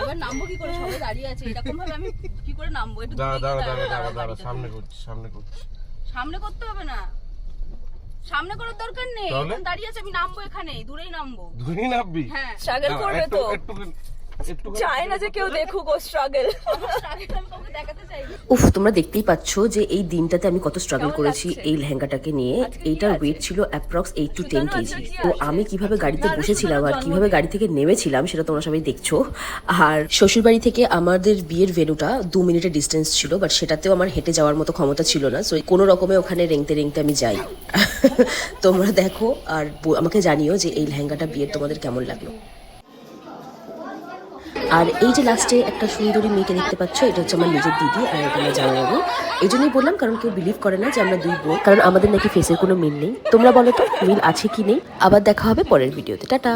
এবার নামবো কি করে? সবাই দাঁড়িয়ে আছে এরকম ভাবে, আমি কি করে নামবো? একটু দাঁড়া সামনে করছি। সামনে করতে হবে না, সামনে করার দরকার নেই। দাঁড়িয়ে আছে, আমি নামবো এখানে, দূরেই নামবো। দূরেই নামবি? হ্যাঁ, স্ট্রাগল করবে তো, চায় না যে কেউ দেখুক ও স্ট্রাগল। উফ, তোমরা দেখতেই পাচ্ছ যে এই দিনটাতে আমি কত স্ট্রাগল করেছি এই লেহেঙ্গাটাকে নিয়ে। এইটার ওয়েট ছিল অ্যাপ্রক্স 8 to 10 কেজি। তো আমি কিভাবে গাড়িতে বসেছিলাম আর কিভাবে গাড়ি থেকে নেমেছিলাম সেটা তোমরা সবাই দেখছো। আর শ্বশুরবাড়ি থেকে আমাদের বিয়ের ভেন্যুটা 2 মিনিটের ডিস্টেন্স ছিল, বাট সেটাতেও আমার হেঁটে যাওয়ার মতো ক্ষমতা ছিল না। সো কোনো রকমে ওখানে রেংতে আমি যাই। তোমরা দেখো আর আমাকে জানিও যে এই লেহেঙ্গাটা বিয়ের তোমাদের কেমন লাগলো। আর এই যে লাস্টে একটা সুন্দরী মেয়েকে দেখতে পাচ্ছ, এটা হচ্ছে আমার নিজের দিদি আর এটা আমার জামাইবাবু। এই জন্যই বললাম, কারণ কেউ বিলিভ করে না যে আমরা দুই বোন, কারণ আমাদের নাকি ফেসের কোনো মিল নেই। তোমরা বলো তো মিল আছে কি নেই? আবার দেখা হবে পরের ভিডিওতে। টাটা।